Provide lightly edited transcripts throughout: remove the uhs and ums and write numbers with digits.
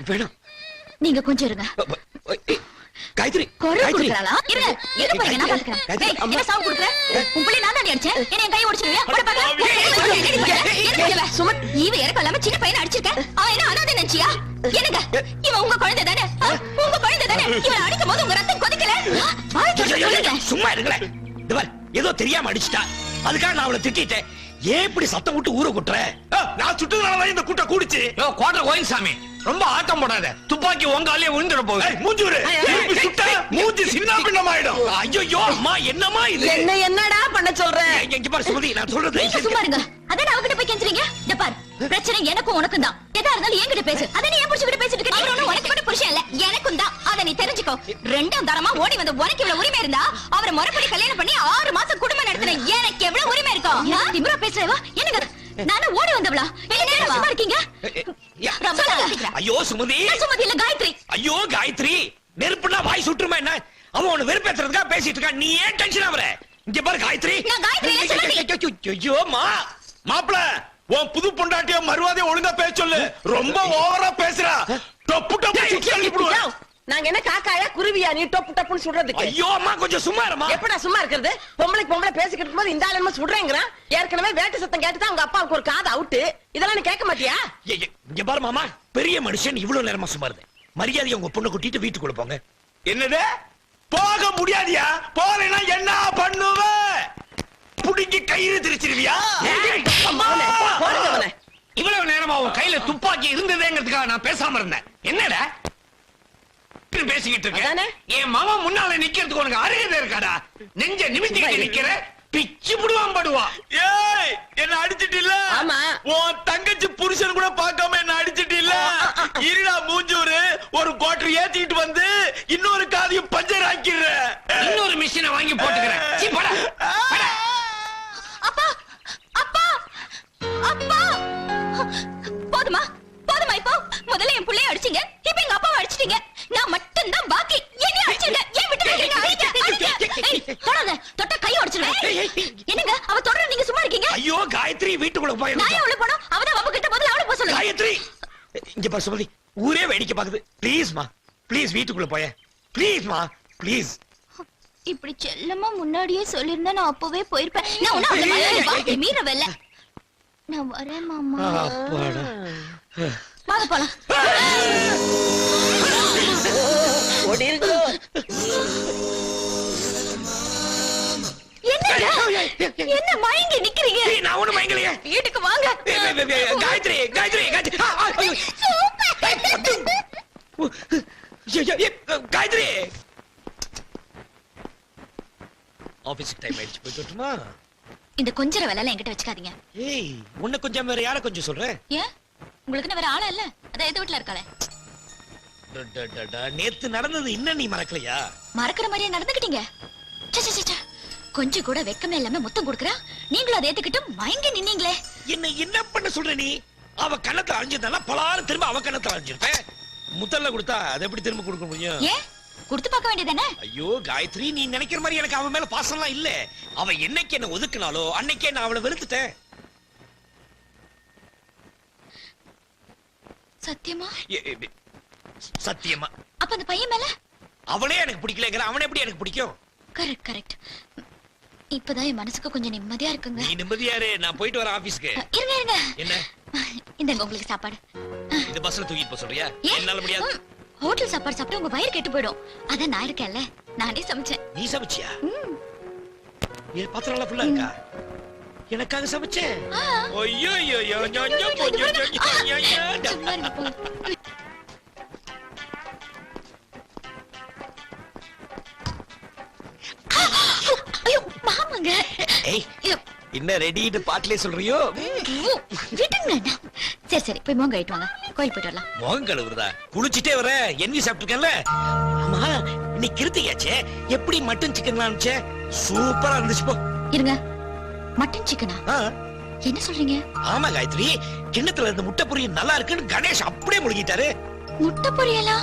வேணாம். நீங்க கொஞ்சம் இருங்க. காயத்ரி கொரை குடுக்கறாளா? இருங்க பாருங்க, நான் பாத்துக்கறேன். ஏய், என்ன சாவு குடுக்குற? உன் புள்ளை நான் தான் அடிச்சேன். என்ன என் கையை ஒடிச்சிடுவியா? போட பாக்கலாம். சுமத், ஈவ இறக்க இல்லாம சின்ன பையனை அடிச்சிருக்க. அவன் என்ன அனாதை நினைச்சியா? என்னங்க, இவன் உங்க குழந்தை தானே? உங்க குழந்தை தானே? இவனை அடிக்கும் போது உங்க ரத்தம் கொதிக்கல? சும்மா இருங்களே. இந்த பாரு, ஏதோ தெரியாம அடிச்சிட்டா. அதுக்காக நான் அவளை திட்டிட்டேன். ஏன் இப்படி சத்தம் விட்டு ஊரை குட்டுற? நான் சுட்டுனாலதான் இந்த கூட்டம் கூடிச்சு. கோட்டை கோயில் சாமி, ரொம்ப ஆட்டம் போடாத. துப்பாக்கி உங்காலே விழுந்துட போகுது. மூஞ்சூரு மூஞ்சி சின்ன பின்னமாயிடும். ஐயோ அம்மா, என்னம்மா இது? என்னடா பண்ண சொல்ற? இங்க பாரு சுமதி, நான் சொல்றது சும்மா இருங்க. அதான் அவகிட்ட போய் கெஞ்சுறீங்க. இந்த பாரு, பிரச்சனை எனக்கும் உனக்கும் தான். எதா இருந்தாலும் என்கிட்ட பேசு. அத நீ ஏன் புடிச்சுக்கிட்டு பேசிட்டு இருக்க? நீ ஒண்ணு உனக்கு கூட புருஷன் இல்ல, எனக்கும் தான். அத நீ தெரிஞ்சுக்கோ. ரெண்டாம் தரமா ஓடி வந்து உனக்கு இவ்வளவு உரிமை இருந்தா அவரை முறைப்படி கல்யாணம் பண்ணி 6 மாசம் குடும்பம் நடத்தின எனக்கு எவ்வளவு உரிமை இருக்கும்? திமிரா பேசுறவா? என்னங்க, நானும் ஓடி வந்தவளா? என்ன சும்மா இருக்கீங்க? ஐயோ சுமதி. சுமதி இல்ல, காயத்ரி. ஐயோ காயத்ரி, நெருப்புனா வாய் சுற்றுமா என்ன? அவன் உன்னை வெறுப்பேத்துறதுக்கா பேசிட்டு இருக்கான். நீ ஏன் டென்ஷன் ஆவற? இங்க பாரு காயத்ரி. நான் காயத்ரி இல்ல, சுமதி. ஐயோ மாப்ள, உன் புது பொண்டாட்டிய மறுவாதைய ஒழுங்கா பேச சொல்லு. ரொம்ப ஓவரா பேசுறா. டப்பு டப்பு சுத்தி அடிப்புடுவா. நாங்க என்ன காக்காயா குருவியா நீ டொப்பு டப்புன்னு சுடுறதுக்கு? ஐயோ அம்மா, கொஞ்சம் சும்மா இருமா. எப்படா சும்மா இருக்கிறது? பொம்பளை பேசிக்கிட்டு இருக்கும்போது இந்த ஆளு சுடுறேங்கிறான். ஏற்கனவே வேட்டு சத்தம் கேட்டுதான் உங்க அப்பாவுக்கு ஒரு காது அவுட்டு. இதெல்லாம் நீ கேட்க மாட்டியா? இங்க பாரு மாமா, பெரிய மனுஷன் இவ்வளவு நேரமா சும்மா இருந்தேன். மரியாதை உங்க பொண்ணை கூட்டிட்டு வீட்டுக்குள்ள போங்க. என்னது? போக முடியாதியா? போறேன்னா என்ன பண்ணுவ? புடிங்கி கயிறு திரிச்சிருவியா? இவ்வளவு நேரமா உன் கையில துப்பாக்கி இருந்ததேங்கிறதுக்காக நான் பேசாம இருந்தேன். என்னடா பேசிக்கிட்டு இருக்க? என் மாமா முன்னால நிக்கிறதுக்கு உனக்கு அருகதை இருக்காடா? நெஞ்ச நிமித்திக்கிட்டு நிக்கிற, பிச்சு புடுவான் படுவா. ஏய், என்ன அடிச்சிட்டில்ல? ஆமா. உன் தங்கச்சி புருஷன் கூட பார்க்காம என்ன அடிச்சிட்டில்ல? இருடா மூஞ்சூரு, ஒரு கோட்டர் ஏத்திட்டு வந்து இன்னொரு காதையும் பஞ்சர் ஆக்கிடுற. இன்னொரு மிஷினை வாங்கி போட்டுக்கிறேன். சீ, போடா, போடா. அப்பா, அப்பா, அப்பா. போதுமா போதுமா? இப்போ முதல்ல என் புள்ளைய அடிச்சீங்க, இப்ப எங்க அப்பாவை அடிச்சிட்டீங்க. நான் மட்டும் தான் பாக்கி. என்ன அடிச்சீங்க? ஏன் விட்டு வைக்கிறீங்க? அடிங்க. தொடாத, தொட்டா கை உடைச்சிடுவேன். என்னங்க, அவ தொடர நீங்க சும்மா இருக்கீங்க? ஐயோ காயத்ரி, வீட்டுக்குள்ள போய். நான் உள்ள போறோம். அவதான் அவ கிட்ட முதல்ல அவளை போக சொல்லுங்க. காயத்ரி, இங்க பாரு சுமதி, ஊரே வேடிக்கை பாக்குது. ப்ளீஸ் மா, ப்ளீஸ் வீட்டுக்குள்ள போய. ப்ளீஸ் மா, ப்ளீஸ். இப்படி செல்லமா முன்னாடியே சொல்லிருந்தா நான் அப்பவே போயிருப்பேன். நான் ஒண்ணு அந்த மாதிரி வாக்கி மீறவல்ல. நான் வரேன் மாமா. அப்பாடா. வாங்க போலாம். ஓடிருங்க. என்ன மயங்கி நிக்கிறீங்க? நான் ஒண்ணு மயங்கலையே. வீட்டுக்கு வாங்க. காயத்ரி, காயத்ரி, காயத்ரி. காயத்ரி, ஆபீஸ்க்கு டைம் ஆயிடுச்சு, போயிட்டு வரட்டுமா? இந்த கொஞ்சர வேலை என்கிட்ட வச்சுக்காதீங்க. ஏய், உன்னை கொஞ்சம் வேற யார கொஞ்சம் சொல்றேன்? ஏன், உங்களுக்கு வேற ஆளா இல்ல? அதான் எது வீட்டுல இருக்காளே. நேத்து நடந்தது இன்னும் நீ மறக்கலையா? மறக்கிற மாதிரியே நடந்துக்கிட்டீங்க. கொஞ்சம் கூட வெக்கமே இல்லாம முத்தம் கொடுக்கறா. நீங்களும் அதை ஏத்துக்கிட்டு மயங்கி நின்னீங்களே. என்ன பண்ண சொல்ற நீ? அவ கண்ணத்துல அழிஞ்சிருந்தா பலாறு திரும்ப அவ கண்ணத்துல அழிஞ்சிருப்பேன். முத்தல்ல கொடுத்தா அதை எப்படி திரும்ப கொடுக்க முடியும்? ஏன், கொடுத்து பார்க்க வேண்டியதானே? ஐயோ காயத்ரி, நீ நினைக்கிற மாதிரி எனக்கு அவன் மேல பாசம்லாம் இல்ல. அவ என்னைக்கு என்ன ஒதுக்குனாலோ அன்னைக்கே நான் அவளை வெறுத்துட்டேன். சத்தியமா? சத்தியமா. அப்ப அந்த பையன் மேல? அவனே எனக்கு பிடிக்கலங்கிற, அவனை எப்படி எனக்கு பிடிக்கும்? Correct correct. இப்பதான் என் மனசுக்கு கொஞ்சம் நிம்மதியா இருக்குங்க. நீ நிம்மதியாரு, நான் போயிட்டு வரேன் ஆபீஸ்க்கு. இருங்க இருங்க. என்ன? இந்த உங்களுக்கு சாப்பாடு. இந்த பஸ்ல தூக்கிட்டு போக சொல்றியா? என்னால முடியாது. ஹோட்டல் சாப்பாடு சாப்பிட்டு உங்க வயிறு கெட்டு போயிடும். அதான் நான் இருக்கேன்ல, நானே சமைச்சேன். நீ சமைச்சியா? ஏன் பாத்திரம் எல்லாம் ஃபுல்லா இருக்கா? எனக்காக சமைச்சேன்? ஐயோ ஐயோ ஐயோ ஐயோ மாமாங்க. ஏய், என்ன ரெடிட்டு பாட்டிலே சொல்றியோ? விட்டுங்க. சரி சரி, போய் மோங்க ஆயிட்டு வாங்க, கோயில் போயிட்டு வரலாம். மோகம் கழுவுறதா? குளிச்சுட்டே வர என்வி சாப்பிட்டுருக்கேன்ல. ஆமா, இன்னைக்கு கிருத்திகாச்சே, எப்படி மட்டன் சிக்கன் அனுப்பிச்சே? சூப்பரா இருந்துச்சு போ. இருங்க, மட்டன் சிக்கனா? என்ன சொல்றீங்க? ஆமா காயத்ரி, கிண்ணத்துல இருந்த முட்டை பொரியல் நல்லா இருக்குன்னு கணேஷ் அப்படியே முழுகிட்டாரு. முட்டை பொரியலா?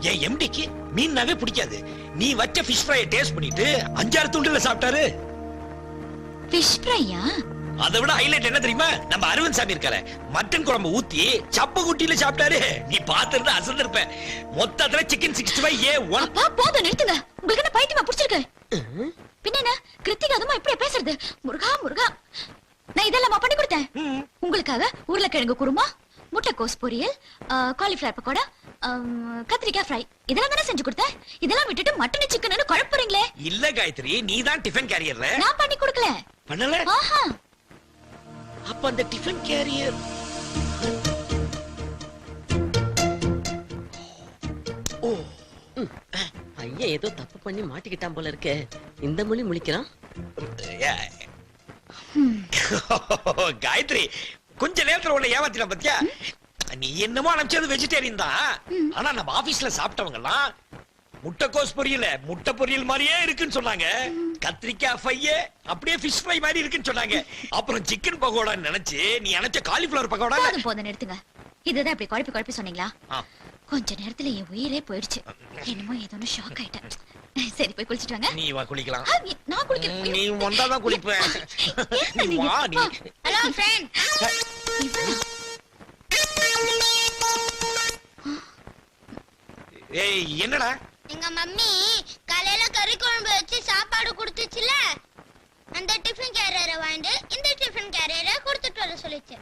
என் எம்டிக்கு மீன்னாவே பிடிக்காது. நீ வச்ச ஃபிஷ் ஃப்ரையை டேஸ்ட் பண்ணிட்டு 5-6 துண்டுல சாப்பிட்டாரு. ஃபிஷ் ஃப்ரையா? அதை விட ஹைலைட் என்ன தெரியுமா, நம்ம அரவிந்த் சாமி இருக்காரு, மட்டன் குழம்பு ஊத்தி சப்ப குட்டியில சாப்பிட்டாரு. நீ பாத்துட்டு அசந்திருப்ப. மொத்தத்துல சிக்கன் 65 A1. அப்பா போதும் நிறுத்துங்க. உங்களுக்கு என்ன பைத்தியமா புடிச்சிருக்கு? பின்ன என்ன கிருத்திகா அதுமா இப்படி பேசுறது? முருகா முருகா, நான் இதெல்லாம் பண்ணி கொடுத்தேன் உங்களுக்காக. உருளைக்கிழங்கு குருமா, முட்டைக்கோஸ் பொரியல், காலிஃபிளவர் பக்கோடா, கத்திரிக்காய் ஃப்ரை, இதெல்லாம் தானே செஞ்சு கொடுத்தேன். இதெல்லாம் விட்டுட்டு மட்டன் சிக்கன் குழப்புறீங்களே. இல்ல காயத்ரி, நீ தான் டிஃபன் கேரியர்ல. நான் பண்ணி கொடுக்கல. பண்ணல? ஆஹா, அப்ப அந்த டிஃபன் கேரியர் ஐயா ஏதோ தப்பு பண்ணி மாட்டிக்கிட்டான் போல இருக்கே. இந்த மொழி முழிக்கிறான். காயத்ரி, கொஞ்ச நேரத்துல உள்ள ஏமாத்தின பத்தியா? நீ என்னமோ அனுப்பிச்சது வெஜிடேரியன் தான். ஆனா நம்ம ஆபீஸ்ல சாப்பிட்டவங்க எல்லாம் முட்டைக்கோஸ் பொரியல முட்டை பொரியல் மாதிரியே இருக்குன்னு சொன்னாங்க. கத்திரிக்காய் ஃப்ரை அப்படியே ஃபிஷ் ஃப்ரை மாதிரி இருக்குன்னு சொன்னாங்க. அப்புறம் சிக்கன் பகோடா நினைச்சு நீ நினைச்ச காலிஃபிளவர் பகோடா. போதும் போதும் நிறுத்துங்க. இதுதான் இப்படி குழப்பி குழப்பி சொன்னீங்களா? கொஞ்ச நேரத்துல என் உயிரே போயிடுச்சு. என்னமோ ஏதோ ஷாக் ஆயிட்டேன். சரி போய் குளிச்சிட்டு வாங்க. நீ வா குளிக்கலாம். நான் குளிக்கிறேன். நீ வந்தாதான் குளிப்பேன். நீ வா நீ. Hello friend. ஏய் என்னடா? எங்க மம்மி காலையில கறி குழம்பு வச்சு சாப்பாடு கொடுத்துச்சுல, அந்த டிஃபன் கேரியரை வாங்கிட்டு இந்த டிஃபன் கேரியரை கொடுத்துட்டு வர சொல்லிச்சு.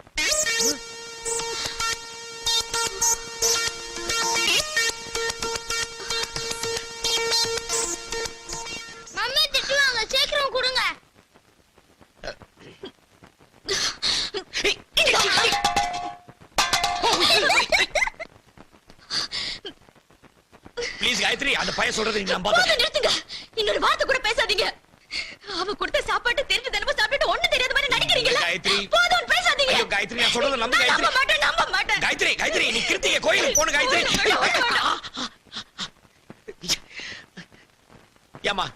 மம்மி திட்டுவாங்க, சீக்கிரம் கொடுங்க. ப்ளீஸ் காயத்ரி, அந்த பையன் சொல்றதை நீ நம்பாத. போதும் நிறுத்துங்க. இன்னொரு வார்த்தை கூட பேசாதீங்க. அவ கொடுத்த சாப்பாட்டு தெரிஞ்சு தினமும் சாப்பிட்டு ஒண்ணு தெரியாத மாதிரி நடிக்கிறீங்களா? காயத்ரி. போதும் பேசாதீங்க. ஐயோ காயத்ரி, நான் சொல்றத நம்பு நான் காயத்ரி. நம்ப மாட்டேன். காயத்ரி, காயத்ரி, நீ கிருத்திகை கோயிலுக்கு போணும் காயத்ரி. ஏமா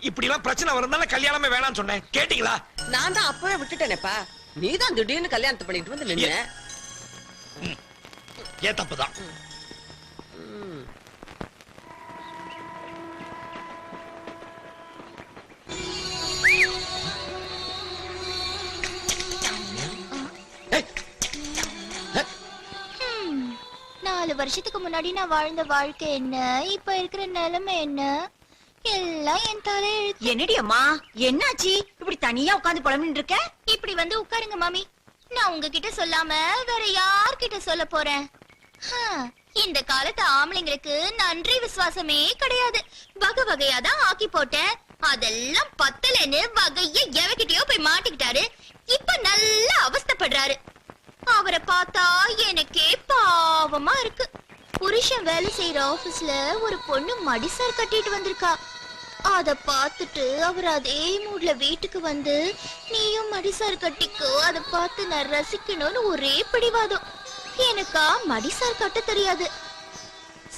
இப்படி எல்லாம் பிரச்சனை வரதுனால கல்யாணமே வேணாம்னு சொன்னேன், கேட்டீங்களா? நான் தான் அப்பவே விட்டுட்டேனேப்பா. நீதான் திடீர்னு கல்யாணத்தை பண்ணிட்டு வந்து நின்ன. ஏன் தப்புதான். நாலு வருஷத்துக்கு முன்னாடி நான் வாழ்ந்த வாழ்க்கை என்ன, இப்ப இருக்கிற நிலைமை என்ன, எல்லாம் என் தலையெழுத்து. என்னடி அம்மா, என்னாச்சு இப்படி தனியா உட்கார்ந்து புலம்பிட்டு இருக்க? இப்படி வந்து உட்காருங்க மாமி. நான் உங்ககிட்ட சொல்லாம வேற யார்கிட்ட சொல்ல போறேன்? இந்த காலத்து ஆம்பளைங்களுக்கு நன்றி விசுவாசமே கிடையாது. வகை வகையா தான் ஆக்கி போட்டேன். அதெல்லாம் பத்தலன்னு வகைய எவகிட்டயோ போய் மாட்டிக்கிட்டாரு. இப்ப நல்லா அவஸ்தைப்படுறாரு. அவரை பார்த்தா எனக்கே பாவமா இருக்கு. புருஷன் வேலை செய்யற ஆபீஸ்ல ஒரு பொண்ணு மடிசார் கட்டிட்டு வந்திருக்கா. அத பார்த்துட்டு அவர் அதே மூட்ல வீட்டுக்கு வந்து, நீயும் மடிசார் கட்டிக்கோ, அத பார்த்து நான் ரசிக்கணும்னு ஒரே பிடிவாதம். எனக்கா மடிசார் கட்ட தெரியாது.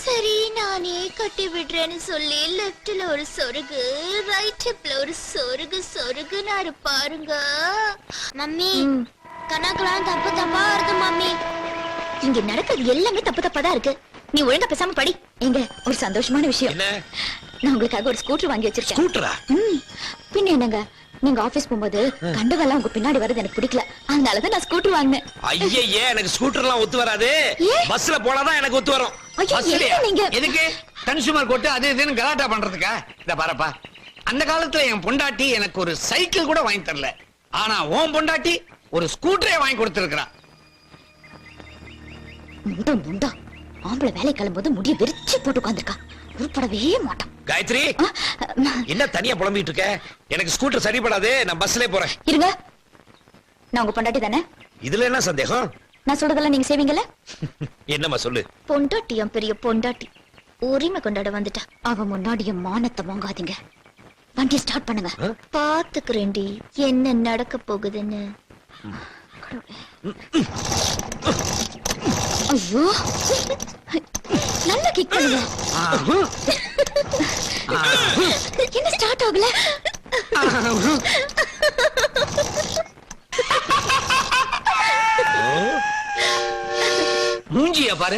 சரி நானே கட்டி விடுறேன்னு சொல்லி லெப்ட்ல ஒரு சொருகு, ரைட் ஹிப்ல ஒரு சொருகு சொருகுனாரு பாருங்க. மம்மி கணக்கெல்லாம் தப்பு தப்பா வருது மம்மி. இங்க நடக்கிறது எல்லாமே தப்பு தப்பா தான் இருக்கு. நீ ஒழுங்கா பேசாம படி. எங்க ஒரு சந்தோஷமான விஷயம். என்ன? நான் உங்களுக்காக ஒரு ஸ்கூட்டர் வாங்கி வச்சிருக்கேன். ஸ்கூட்டரா? பின்ன என்னங்க, நீங்க ஆபீஸ் போகும்போது கண்டதெல்லாம் உங்க பின்னாடி வரது எனக்கு பிடிக்கல. அதனாலதான் நான் ஸ்கூட்டர் வாங்கினேன். ஐயே, எனக்கு ஸ்கூட்டர்லாம் ஒத்து வராது. ஏன்? பஸ்ல போனாதான் எனக்கு ஒத்து வரும். ஐயோ, பஸ்லயா? என்ன நீங்க எதுக்கு கன்சூமர் கோர்ட் அது இதுன்னு கலாட்டா பண்றதுக்கா? இத பாருப்பா, அந்த காலத்துல என் பொண்டாட்டி எனக்கு ஒரு சைக்கிள் கூட வாங்கி தரல. ஆனா உன் பொண்டாட்டி ஒரு ஸ்கூட்டரே வாங்கி கொடுத்திருக்கா. முண்டா முண்டா, ஆம்பளை வேலை கிளம்பும்போது முடிய விரிச்சு போட்டு உட்கார்ந்திருக்கா. உருப்படவே மாட்டான். காயத்ரி, என்ன தனியா புலம்பிட்டு இருக்க? எனக்கு ஸ்கூட்டர் சரிப்படாது, நான் பஸ்லயே போறேன். இருங்க, நான் உங்க பொண்டாட்டி தானே? இதுல என்ன சந்தேகம்? நான் சொல்றதெல்லாம் நீங்க செய்வீங்கல்ல? என்னம்மா சொல்லு. பொண்டாட்டியம் பெரிய பொண்டாட்டி உரிமை கொண்டாட வந்துட்டா. அவ முன்னாடிய மானத்தை வாங்காதீங்க. வண்டியை ஸ்டார்ட் பண்ணுங்க. பாத்துக்கிறேன்டி என்ன நடக்க போகுதுன்னு. ஐயோ, நல்லா கிக் பண்ணுங்க. என்ன ஸ்டார்ட் ஆகல? மூஞ்சிய பாரு,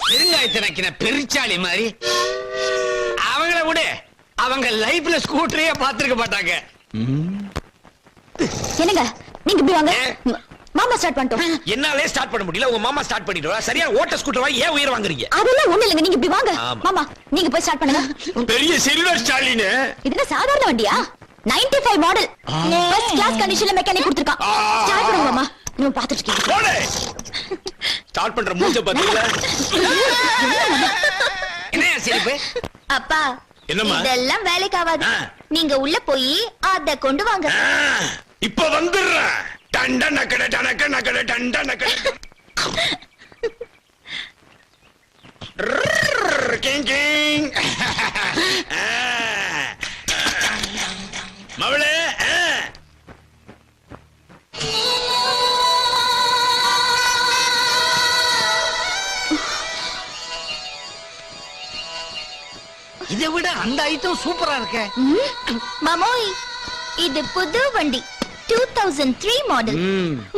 பெருங்காயத்தை நக்கின பெருச்சாளி மாதிரி. அவங்கள விட அவங்க லைஃப்ல ஸ்கூட்டரே பாத்துருக்க மாட்டாங்க. என்னங்க நீங்க இப்படி வாங்க ஏ? மாமா ஸ்டார்ட் பண்ணிட்டோம். என்னாலே ஸ்டார்ட் பண்ண முடியல உங்க மாமா ஸ்டார்ட் பண்ணிடுவா. சரியா ஓட்ட ஸ்கூட்டர் வாங்கி ஏன் உயிர் வாங்குறீங்க? அதெல்லாம் ஒண்ணு இல்லைங்க, நீங்க இப்படி வாங்க. ஆமா. மாமா நீங்க போய் ஸ்டார்ட் பண்ணுங்க. பெரிய சில்வர் ஸ்டாலின் இது என்ன சாதாரண வண்டியா? 95 மாடல் ஃபர்ஸ்ட் கிளாஸ் கண்டிஷன்ல மெக்கானிக் கொடுத்திருக்கான். ஸ்டார்ட் பண்ணுங்க மாமா. நீங்க பாத்துட்டு இருக்கீங்க. போடு ஸ்டார்ட் பண்ற மூஞ்ச பாத்தீங்களா? என்ன சிரிப்பு? அப்பா என்னம்மா? இதெல்லாம் வேலைக்கு ஆகாது. ஆ. நீங்க உள்ள போய் அத கொண்டு வாங்க. இப்ப வந்துடுறேன். டண்ட நக்கட டனக்க நக்கட டண்ட நக்கட கிங் கிங். மவளே இதை விட அந்த ஐட்டம் சூப்பரா இருக்க. மாமோய் இது புது வண்டி 2003 மாடல்.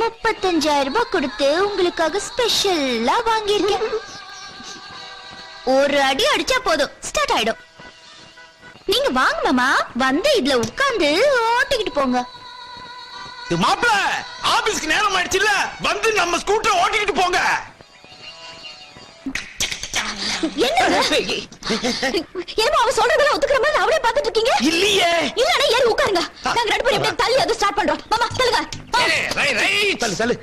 35,000 ரூபாய் கொடுத்து உங்களுக்காக ஸ்பெஷலா வாங்கியிருக்கேன். ஒரு அடி அடிச்சா போதும் ஸ்டார்ட் ஆயிடும். நீங்க வாங்க மாமா, வந்து இதுல உட்கார்ந்து ஓட்டிக்கிட்டு போங்க. மாப்பிள ஆபீஸ்க்கு நேரம் ஆயிடுச்சுல்ல, வந்து நம்ம ஸ்கூட்டர் ஓட்டிக்கிட்டு போங்க. ஏமா அவ சொல்றதெல்லாம் ஒத்துக்கிற மாதிரி அவளே பாத்துட்டு இருக்கீங்க? இல்லையே. இல்லனா ஏறி உட்காருங்க. நாங்க ரெண்டு பேரும் இப்படி தள்ளி அது ஸ்டார்ட் பண்றோம். மாமா தள்ளுங்க. தள்ளு தள்ளு.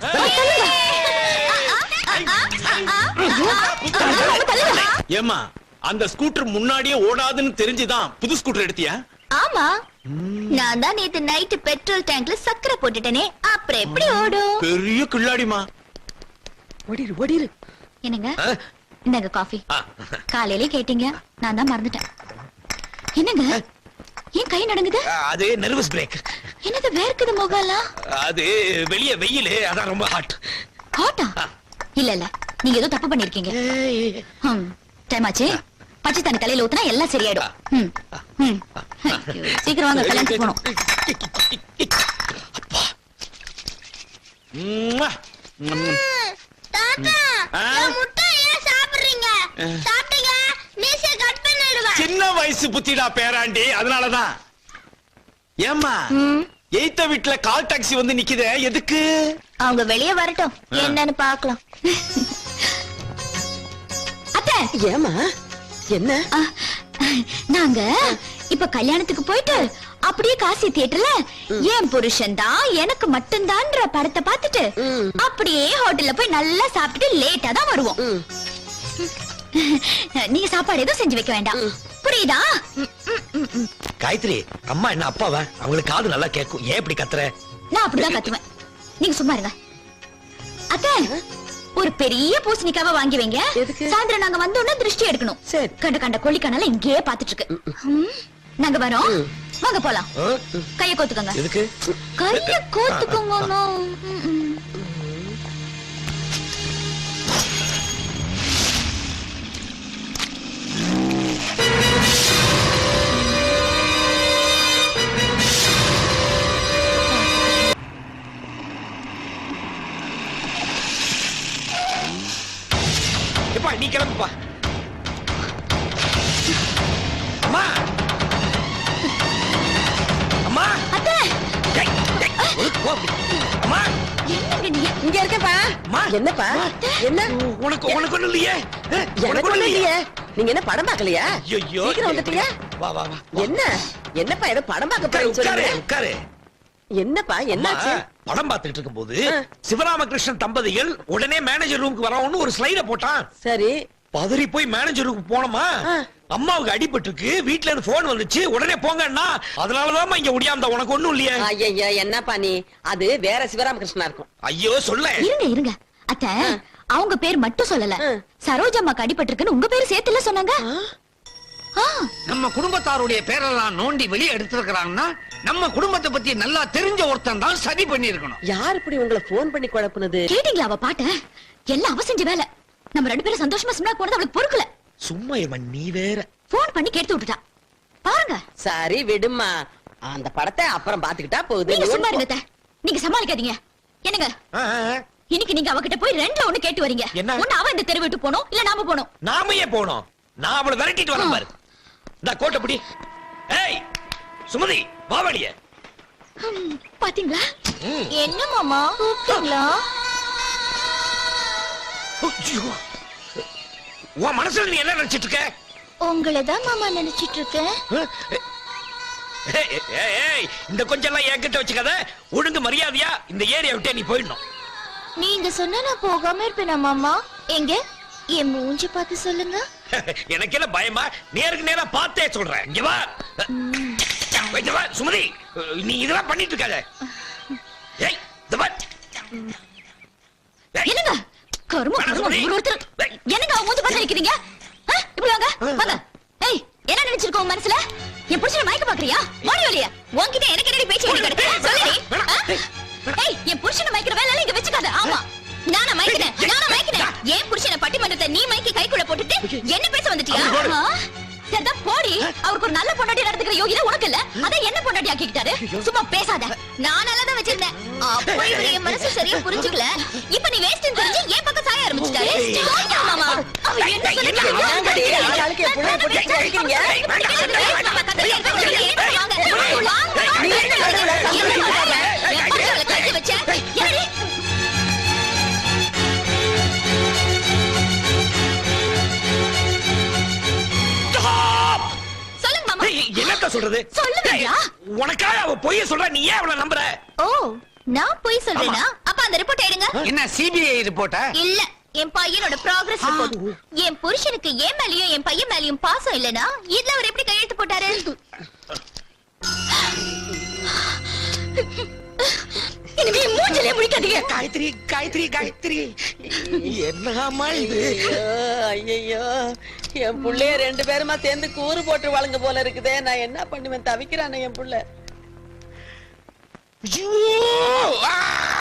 தள்ளுங்க. ஏமா அந்த ஸ்கூட்டர் முன்னாடியே ஓடாதுன்னு தெரிஞ்சுதான் புது ஸ்கூட்டர் எடுத்தியா? ஆமா, நான் தான் நேத்து நைட் பெட்ரோல் டேங்க்ல சக்கரை போட்டுட்டேனே, அப்புறம் எப்படி ஓடும்? பெரிய கில்லாடிமா. ஓடிரு ஓடிரு. என்னங்க ஆ? இந்தாங்க காஃபி. ஆ. காலையிலே கேட்டீங்க, நான் தான் மறந்துட்டேன். என்னங்க ஏன் கை நடுங்குது? அது நர்வஸ் பிரேக். என்னது வேர்க்குது முகலாம்? அது வெளிய வெயில், அதான் ரொம்ப ஹாட். ஹாட்டா? இல்ல இல்ல, நீங்க ஏதோ தப்பு பண்ணிருக்கீங்க. டைம் ஆச்சு. பச்சை தண்ணி தலையில ஊத்துனா எல்லாம் சரியாயிடும். ஐயோ, சீக்கிரம் வாங்க, கல்யாணத்துக்கு போகணும். தாத்தா, என் முட்டை ஏன் சாப்பிடுறீங்க? சாப்பிட்டீங்க மீசை கட் பண்ணிடுவேன். சின்ன வயசு புத்திடா பேராண்டி, அதனாலதான். ஏம்மா எய்த்த வீட்டுல கால் டாக்ஸி வந்து நிக்குதே, எதுக்கு? அவங்க வெளியே வரட்டும், என்னன்னு பார்க்கலாம். அத்தை, ஏமா என்ன? ஆ, நாங்க இப்ப கல்யாணத்துக்கு போயிட்டு அப்படியே காசி தியேட்டர்ல என் புருஷன் தான் எனக்கு மட்டும்தான்ற படத்தை பார்த்துட்டு அப்படியே ஹோட்டல்ல போய் நல்லா சாப்பிட்டுட்டு லேட்டா தான் வருவோம். நீங்க சாப்பாடு எதுவும் செஞ்சு வைக்க வேண்டாம், புரியுதா? காயத்ரி, அம்மா என்ன அப்பாவா? அவங்களுக்கு காது நல்லா கேட்கும். ஏன் இப்படி கத்துற? நான் அப்படிதான் கத்துவேன், நீங்க சும்மா இருங்க. அத்தை, ஒரு பெரிய பூசணிக்காவை வாங்கி வைங்க. எதுக்கு? சாயந்தரம் நாங்க வந்தோம்னா திருஷ்டி எடுக்கணும். சரி. கண்ட கண்ட கொல்லிக்கனால இங்கேயே பாத்துட்டு இருக்கு. நாங்க வரோம், வாங்க போலாம். ஆ? கைய கோத்துக்கோங்க. எதுக்கு? கைய கோத்துக்கோங்க. எப்பா நீ கிளம்புப்பா. அம்மா அம்மா. அத்தை, டேய், டேய், போ அப்படி. அம்மா என்னங்க நீங்க? இங்க இருக்கேப்பா. அம்மா. என்னப்பா? என்ன? உனக்கு ஒண்ணும் இல்லையே? எனக்கு ஒண்ணும் இல்லையே. நீங்க என்ன படம் பார்க்கலையா? ஐயோ, சீக்கிரம் வந்துட்டீங்க. வா வா வா. என்ன? என்னப்பா ஏதோ படம் பார்க்க உட்காரு போறேன்னு உட்காரு சொல்லுங்க. உட்காரு. என்னப்பா அம்மா, என்னாச்சு? படம் பார்த்துட்டு இருக்கும்போது சிவராமகிருஷ்ணன் தம்பதிகள் உடனே மேனேஜர் ரூமுக்கு வரணும்னு ஒரு ஸ்லைட போட்டான். சரி. பதறி போய் மேனேஜர் ரூமுக்கு போனோமா, அம்மாவுக்கு அடிபட்டு இருக்கு, வீட்ல இருந்து போன் வந்துச்சு, உடனே போங்கன்னா அதனாலதான் இங்க முடியாம. உனக்கு ஒண்ணும் இல்லையே? ஐயா என்னப்பா நீ? அது வேற சிவராமகிருஷ்ணா இருக்கும். ஐயோ சொல்ல. இருங்க இருங்க அத்தை, அவங்க பேர் மட்டும் சொல்லல, சரோஜம்மாக்கு அடிபட்டிருக்குன்னு உங்க பேரு சேர்த்துல சொன்னாங்க. நம்ம குடும்பத்தாருடைய பேரெல்லாம் நோண்டி வெளியே எடுத்திருக்கிறாங்கன்னா நம்ம குடும்பத்தை பத்தி நல்லா தெரிஞ்ச ஒருத்தன் தான் சதி பண்ணி இருக்கணும். யார் இப்படி உங்களை போன் பண்ணி குழப்புனது? கேட்டீங்களா அவ பாட்ட? எல்லாம் அவ செஞ்ச வேலை. நம்ம ரெண்டு பேரும் சந்தோஷமா சினிமா போனது அவளுக்கு பொறுக்கல. சும்மா இருமா, நீ வேற. போன் பண்ணி கேட்டு விட்டுட்டா பாருங்க. சரி விடுமா, அந்த படத்தை அப்புறம் பாத்துக்கிட்டா போகுது. நீங்க சும்மா இருங்க அத்தை, நீங்க சமாளிக்காதீங்க. என்னங்க ஆ, ஆ, ஆ. இன்னைக்கு நீங்க அவகிட்ட போய் ரெண்டுல ஒண்ணு கேட்டு வரீங்க. என்ன? ஒண்ணு அவ இந்த தெரு விட்டு போனோம், இல்ல நாம போனோம். நாம ஏன் போனோம்? நான் அவளை விரட்டிட்டு வரேன் பாரு. இந்த கோட்டை பிடி. ஏய் சுமதி, வா வழிய. பாத்தீங்களா? என்ன மாமா கூப்பிட்டீங்களா? ஐயோ. உன் மனசுல நீ என்ன நினைச்சிட்டு இருக்க? உங்களதான் மாமா நினைச்சிட்டு இருக்கேன். ஏய், ஏய், ஏய், இந்த கொஞ்சம் எல்லாம் என்கிட்ட வச்சுக்காத. ஒழுங்கு மரியாதையா இந்த ஏரியா விட்டே நீ போயிடணும். நீங்க சொன்னா நான் போகாம இருப்பேனா மாமா? எங்க என் மூஞ்சி பார்த்து சொல்லுங்க. எனக்கு என்ன பயமா? நேருக்கு நேரா பார்த்தே சொல்றேன். இங்க வா. இங்க வா, சுமதி. நீ இதெல்லாம் பண்ணிட்டு இருக்காத. ஏய், இந்த வா. ஏய், என்னங்க கரும வேணாம் கரும சுமதி. ஒருத்தர் ஏய். என்னங்க அவங்க மூஞ்சி பார்த்து நிக்கிறீங்க? இப்படி வாங்க வாங்க. ஏய் என்ன நினைச்சிருக்க உன் மனசுல? என் புருஷனை மயக்க பாக்குறியா? ஓடி வெளிய. உன்கிட்ட எனக்கு என்னடி பேச்சு கிடக்கு? சொல்லுடி. ஏய் என் புருஷனை மயக்கிற வேலை இங்க வெச்சுக்காத. ஆமா நானா மயக்கினேன். என் புருஷனை பட்டிமன்றத்தை நீ மயக்கி கைக்குள்ள போட்டுட்டு என்ன பேச வந்துட்டியா? சரிதான் போடி. அவருக்கு ஒரு நல்ல பொண்டாட்டி நடந்துக்கிற யோகிதை உனக்கு இல்ல. அதான் என்ன பொண்டாட்டி ஆக்கிக்கிட்டாரு. சும்மா பேசாத. நான் நல்லதான் வச்சிருந்தேன். அப்போ இவரு என் மனசு சரியா புரிஞ்சுக்கல. இப்ப நீ வேஸ்ட் தெரிஞ்சு என் பக்கம் சாய ஆரம்பிச்சிட்டாரு. ஆமா, மாமா. அவ என்ன சொல்லிட்டாரு? ஆமாடி, ஆளுக்கு என் புள்ளைய போட்டு இங்க அடிக்கிறீங்க. நீ என்ன நடுவுல சத்தம் போடாத. என் புருஷனை கட்டி வச்ச. என்னடி? stop. சொல்லுங்க மாமா. ஏய், என்னத்த சொல்றது? சொல்லுங்கய்யா. ஏய், உனக்காக அவ பொய்ய சொல்றா, நீ ஏன் அவளை நம்புற? ஓ நான் போய் சொல்றேனா? அப்ப அந்த ரிப்போர்ட் எடுங்க. என்ன சிபிஐ ரிப்போர்ட்டா? இல்ல என் பையனோட ப்ராக்ரஸ் ரிப்போர்ட். என் புருஷனுக்கு என் மேலயும் என் பையன் மேலயும் பாசம் இல்லனா இதுல அவர் எப்படி கையெழுத்து போட்டாரு? இனிமே மூஞ்சிலே முடிக்காதீங்க. காயத்ரி, காயத்ரி, காயத்ரி. என்னம்மா இது? ஐயோ என் புள்ளைய 2 பேருமா சேர்ந்து கூறு போட்டு வழங்க போல இருக்குதே. நான் என்ன பண்ணுவேன்? தவிக்கிறானே என் புள்ள. ஐயோ! ஆ!